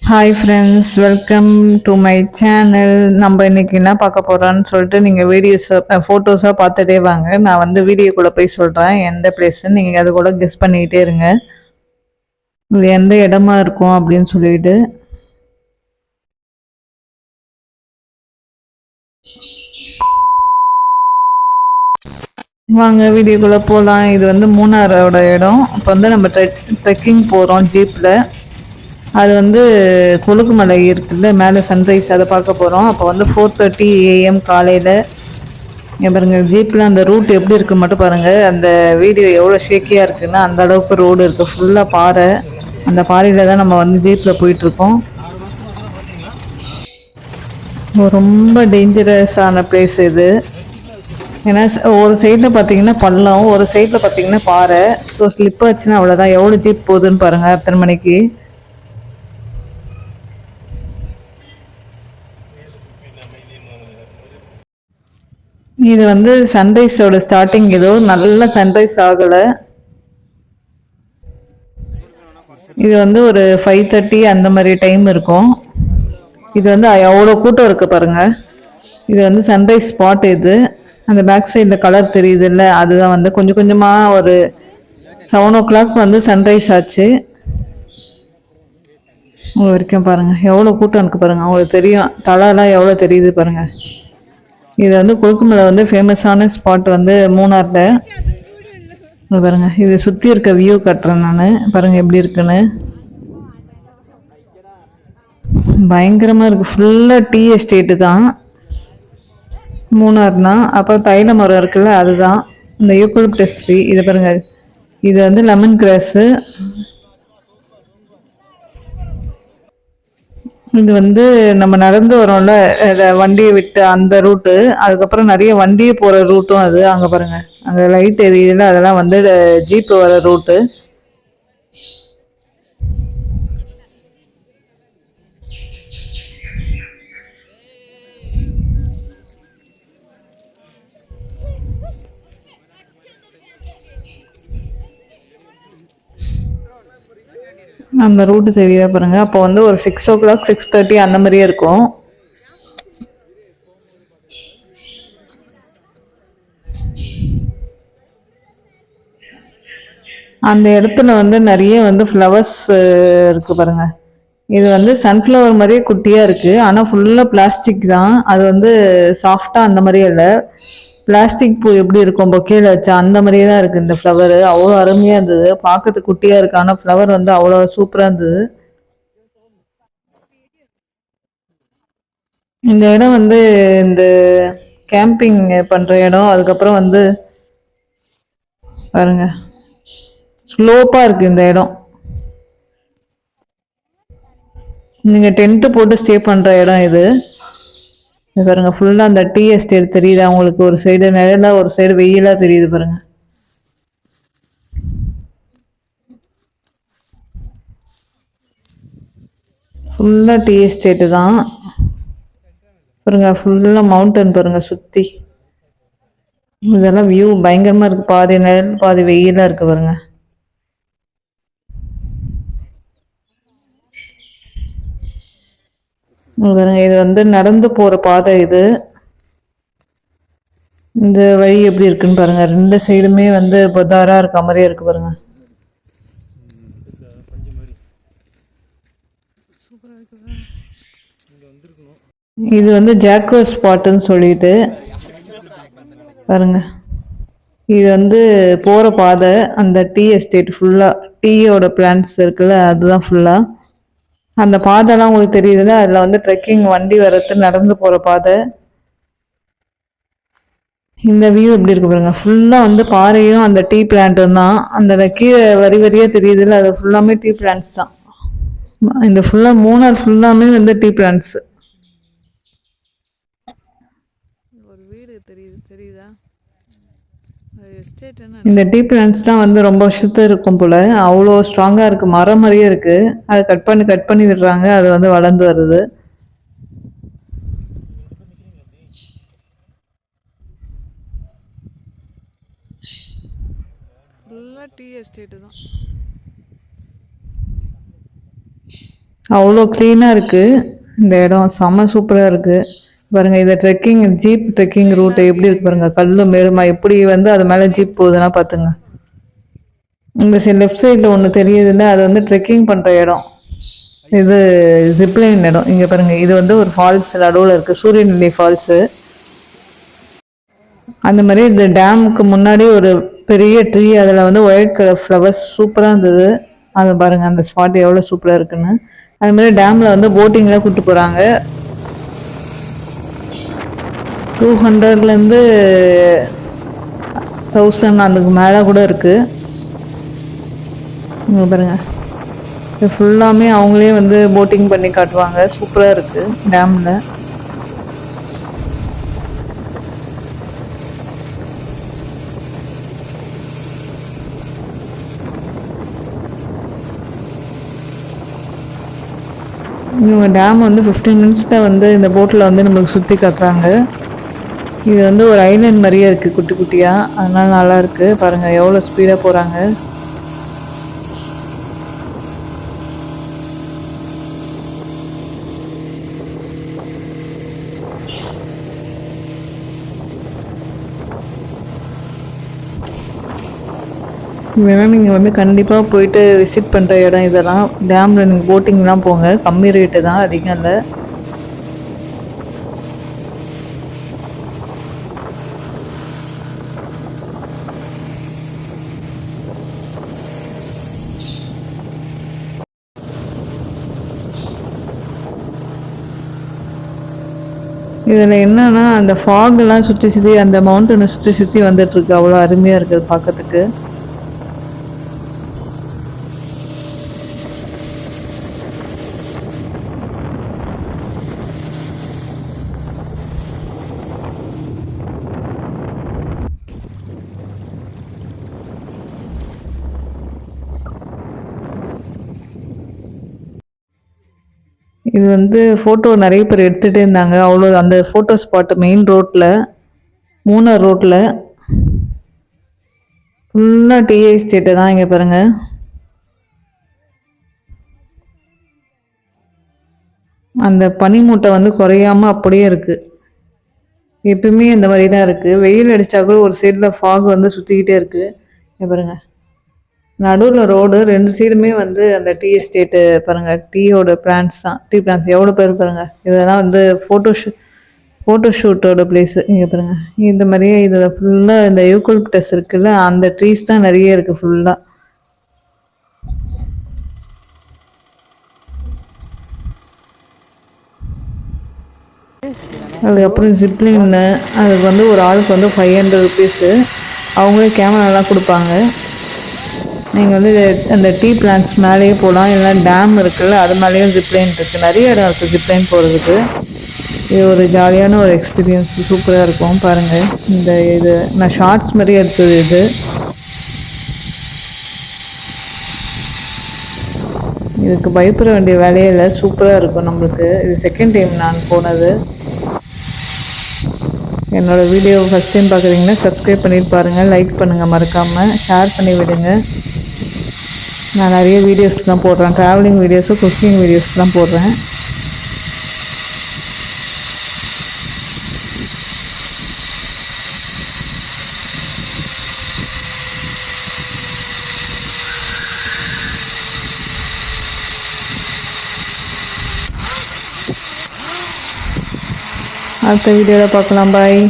Hi friends, welcome to my channel. நம்ம இன்னைக்கு என்ன பார்க்க போறோம்னு சொல்லிட்டு நீங்கள் ஃபோட்டோஸாக பார்த்துட்டே வாங்க. நான் வந்து வீடியோக்குள்ளே போய் சொல்கிறேன் எந்த பிளேஸ்ன்னு. நீங்கள் அது கூட கெஸ் பண்ணிக்கிட்டே இருங்க, இது எந்த இடமா இருக்கும் அப்படின்னு சொல்லிட்டு. வாங்க வீடியோக்குள்ளே போகலாம். இது வந்து மூணாரோட இடம். இப்போ வந்து நம்ம ட்ரெக்கிங் போகிறோம் ஜீப்பில். அது வந்து கொழுக்குமலை இருக்குல்ல, மேலே சன்ரைஸ் அதை பார்க்க போகிறோம். அப்போ வந்து 4:30 AM காலையில். பாருங்க ஜீப்பில் அந்த ரூட் எப்படி இருக்குன்னு மட்டும் பாருங்கள். அந்த வீடியோ எவ்வளோ ஷேக்கியாக இருக்குன்னா அந்த அளவுக்கு ரோடு இருக்குது. ஃபுல்லாக பாறை. அந்த பாறையில் தான் நம்ம வந்து ஜீப்பில் போயிட்டுருக்கோம். ரொம்ப டேஞ்சரஸான பிளேஸ் இது. ஏன்னா ஒரு சைடில் பார்த்தீங்கன்னா பள்ளம், ஒரு சைடில் பார்த்தீங்கன்னா பாறை. ஸோ ஸ்லிப் ஆச்சுன்னா அவ்வளோதான். எவ்வளோ ஜீப் போகுதுன்னு பாருங்கள் அத்தனை மணிக்கு. இது வந்து சன்ரைஸோட ஸ்டார்டிங். ஏதோ நல்ல சன்ரைஸ் ஆகலை. இது வந்து ஒரு 5:30 அந்த மாதிரி டைம் இருக்கும். இது வந்து எவ்வளோ கூட்டம் இருக்குது பாருங்கள். இது வந்து சன்ரைஸ் ஸ்பாட். இது அந்த பேக் சைடில் கலர் தெரியுது இல்லை, அதுதான் வந்து கொஞ்சம் கொஞ்சமாக ஒரு 7 o'clock வந்து சன்ரைஸ் ஆச்சு. வரைக்கும் பாருங்கள் எவ்வளோ கூட்டம் இருக்குது பாருங்கள். அவங்களுக்கு தெரியும் தலைலாம் எவ்வளோ தெரியுது பாருங்கள். இது வந்து கொழுக்குமலை வந்து ஃபேமஸான ஸ்பாட் வந்து மூணாரில். பாருங்க, இது சுற்றி இருக்க வியூ கட்டுறேன் நான். பாருங்கள் எப்படி இருக்குன்னு. பயங்கரமாக இருக்குது. ஃபுல்லாக டீ எஸ்டேட்டு தான் மூணார்னா. அப்புறம் தைல மரம் இருக்குல்ல, அதுதான் இந்த யூக்கலிப்டஸ் ட்ரீ. இதை பாருங்கள், இது வந்து லெமன் கிராஸு. இது வந்து நம்ம நடந்து வரோம்ல வண்டியை விட்டு அந்த ரூட்டு. அதுக்கப்புறம் நிறைய வண்டியை போகிற ரூட்டும் அது. அங்கே பாருங்கள், அங்கே லைட் எரியுதுல, அதெல்லாம் வந்து ஜீப்பு வர ரூட்டு. அந்த ரூட்டு சரியாக பாருங்கள். அப்போ வந்து ஒரு 6 o'clock 6:30 அந்த மாதிரியே இருக்கும். அந்த இடத்துல வந்து நிறைய வந்து ஃப்ளவர்ஸ் இருக்குது பாருங்கள். இது வந்து சன்ஃப்ளவர் மாதிரியே குட்டியாக இருக்குது. ஆனால் ஃபுல்லாக பிளாஸ்டிக் தான். அது வந்து சாஃப்டாக அந்த மாதிரியே இல்லை. பிளாஸ்டிக் பூ எப்படி இருக்கும் பொக்கையில் வச்சா அந்த மாதிரியே தான் இருக்குது இந்த ஃப்ளவரு. அவ்வளோ அருமையாக இருந்தது. பார்க்கறதுக்கு குட்டியாக இருக்கு, ஆனால் ஃப்ளவர் வந்து அவ்வளோ சூப்பராக இருந்தது. இந்த இடம் வந்து இந்த கேம்பிங் பண்ணுற இடம். அதுக்கப்புறம் வந்து பாருங்க ஸ்லோப்பாக இருக்குது இந்த இடம். நீங்கள் டென்ட்டு போட்டு ஸ்டே பண்ணுற இடம் இது. பாருங்க ஃபுல்லாக அந்த டீ எஸ்டேட் தெரியுது அவங்களுக்கு. ஒரு சைடு நிழலா, ஒரு சைடு வெயிலாக தெரியுது பாருங்க. ஃபுல்லாக டீ எஸ்டேட்டு தான் பாருங்க. ஃபுல்லாக மவுண்டன் பாருங்க சுற்றி. இதெல்லாம் வியூ பயங்கரமாக இருக்குது. பாதி நிழல் பாதி வெயிலாக இருக்குது பாருங்க. பாருங்க இது வந்து நடந்து போகிற பாதை. இது இந்த வழி எப்படி இருக்குன்னு பாருங்க. 2 சைடுமே வந்து பொதாரா இருக்க மாதிரியே இருக்கு பாருங்க. இது வந்து ஜாக்கோ ஸ்பாட்டுன்னு சொல்லிட்டு பாருங்க. இது வந்து போகிற பாதை. அந்த டீ எஸ்டேட் ஃபுல்லாக டீயோட பிளான்ட்ஸ் இருக்குல்ல, அதுதான் ஃபுல்லாக. அந்த பாதைலாம் உங்களுக்கு தெரியுதுல்ல, அதில் வந்து ட்ரெக்கிங் வண்டி வரது நடந்து போகிற பாதை. இந்த வியூ எப்படி இருக்கு பாருங்க. ஃபுல்லாக வந்து பாறையும் அந்த டீ பிளான்ட்டும் தான். அந்த கீழே வரி வரியாக தெரியுதுல்ல, அது ஃபுல்லாமே டீ பிளான்ட்ஸ் தான். இந்த ஃபுல்லாக மூணார் ஃபுல்லாமே வந்து டீ பிளான்ட்ஸ். ஒரு வீடு தெரியுதா? இந்த டீ பிளான்ட்ஸ் தான் வந்து ரொம்ப வருஷத்து இருக்கும் போல. அவ்வளோ ஸ்ட்ராங்காக இருக்குது. மரம் மாதிரியே இருக்குது. அதை கட் பண்ணி விடுறாங்க, அது வந்து வளர்ந்து வருது. ஃபுல்லாக டீ எஸ்டேட்டு தான். அவ்வளோ க்ளீனாக இருக்குது. இந்த இடம் செம்ம சூப்பராக இருக்குது. பாருங்கள், இதை ட்ரெக்கிங் ஜீப் ட்ரெக்கிங் ரூட்டு எப்படி இருக்கு பாருங்கள். கல் மேடுமா எப்படி வந்து அது மேலே ஜீப் போகுதுன்னா பார்த்துங்க. இந்த சைடு லெஃப்ட் சைடில் ஒன்று தெரியுதுல்ல, அது வந்து ட்ரெக்கிங் பண்ணுற இடம். இது ஜிப்லைன் இடம். இங்கே பாருங்கள், இது வந்து ஒரு ஃபால்ஸ் நடுவில் இருக்குது, சூரியநெல்லி ஃபால்ஸு. அந்த மாதிரி இந்த டேமுக்கு முன்னாடி ஒரு பெரிய ட்ரீ, அதில் வந்து ஒயிட் கலர் ஃப்ளவர்ஸ் சூப்பராக இருந்தது. அதை பாருங்கள், அந்த ஸ்பாட் எவ்வளோ சூப்பராக இருக்குன்னு. அது மாதிரி டேமில் வந்து போட்டிங்லாம் கூப்பிட்டு போகிறாங்க. 200லேருந்து 1000 அதுக்கு மேலே கூட இருக்குது. இங்கே பாருங்கள், இது ஃபுல்லாமே அவங்களே வந்து போட்டிங் பண்ணி காட்டுவாங்க. சூப்பராக இருக்குது டேமில். இவங்க டேம் வந்து 15 மினிட்ஸில் வந்து இந்த போட்டில் வந்து நம்மளுக்கு சுற்றி காட்டுறாங்க. இது வந்து ஒரு ஐலண்ட் மாதிரியே இருக்குது, குட்டி குட்டியாக. அதனால நல்லா இருக்குது. பாருங்கள் எவ்வளோ ஸ்பீடாக போகிறாங்க. வேணால் நீங்கள் வந்து கண்டிப்பாக போயிட்டு விசிட் பண்ணுற இடம் இதெல்லாம். டேமில் நீங்கள் போட்டிங்லாம் போங்க, கம்மி ரேட்டு தான், அதிகம் இல்லை. இதில் என்னன்னா அந்த ஃபாகெல்லாம் சுற்றி சுற்றி அந்த மவுண்டனை சுற்றி சுற்றி வந்துட்டுருக்கு. அவ்வளோ அருமையாக இருக்குது பார்க்கறதுக்கு. இது வந்து ஃபோட்டோ நிறைய பேர் எடுத்துகிட்டே இருந்தாங்க. அவ்வளோ அந்த ஃபோட்டோ ஸ்பாட்டு மெயின் ரோட்டில், மூணார் ரோட்டில் ஃபுல்லாக டீ எஸ்டேட்டு தான். இங்கே பாருங்கள், அந்த பனிமூட்டை வந்து குறையாமல் அப்படியே இருக்குது. எப்பயுமே இந்த மாதிரி தான் இருக்குது. வெயில் அடித்தா கூட ஒரு சைடில் ஃபாக் வந்து சுற்றிக்கிட்டே இருக்குது. இங்கே பாருங்கள், நடுவில் ரோடு, 2 சைடுமே வந்து அந்த டீ எஸ்டேட்டு பாருங்கள். டீயோட பிளான்ஸ் தான், டீ பிளான்ஸ் எவ்வளோ பேர் பாருங்கள். இதெல்லாம் வந்து ஃபோட்டோஷூட்டோட பிளேஸு. இங்கே பாருங்கள், இந்த மாதிரியே இதில் ஃபுல்லாக இந்த யூக்கலிப்டஸ் இருக்குல்ல, அந்த ட்ரீஸ் தான் நிறைய இருக்குது ஃபுல்லாக. அதுக்கப்புறம் ஜிப்லைன்னு, அதுக்கு வந்து ஒரு ஆளுக்கு வந்து 500 ருபீஸு. அவங்களே கேமராலாம் கொடுப்பாங்க. நீங்கள் வந்து அந்த டீ பிளான்ஸ் மேலேயே போகலாம், இல்லைனா டேம் இருக்குல்ல அது மேலேயும் ஜிப்லைன் இருக்குது. நிறைய இடம் இருக்குது ஜிப்லைன் போகிறதுக்கு. இது ஒரு ஜாலியான ஒரு எக்ஸ்பீரியன்ஸ், சூப்பராக இருக்கும். பாருங்கள், இது நான் ஷார்ட்ஸ் மாதிரி எடுத்தது. இதுக்கு பயப்பட வேண்டிய வேலையே இல்லை, சூப்பராக இருக்கும் நம்மளுக்கு. இது செகண்ட் டைம் நான் போனது. என்னோடய வீடியோ ஃபஸ்ட் டைம் பார்க்குறீங்கன்னா சப்ஸ்கிரைப் பண்ணிட்டு பாருங்கள், லைக் பண்ணுங்கள், மறக்காமல் ஷேர் பண்ணி விடுங்க. நான் நிறைய வீடியோஸ்லாம் போடுறேன், ட்ராவலிங் வீடியோஸு, குக்கிங் வீடியோஸ்லாம் போடுறேன். அடுத்த வீடியோவில் பார்க்கலாம். பாய்.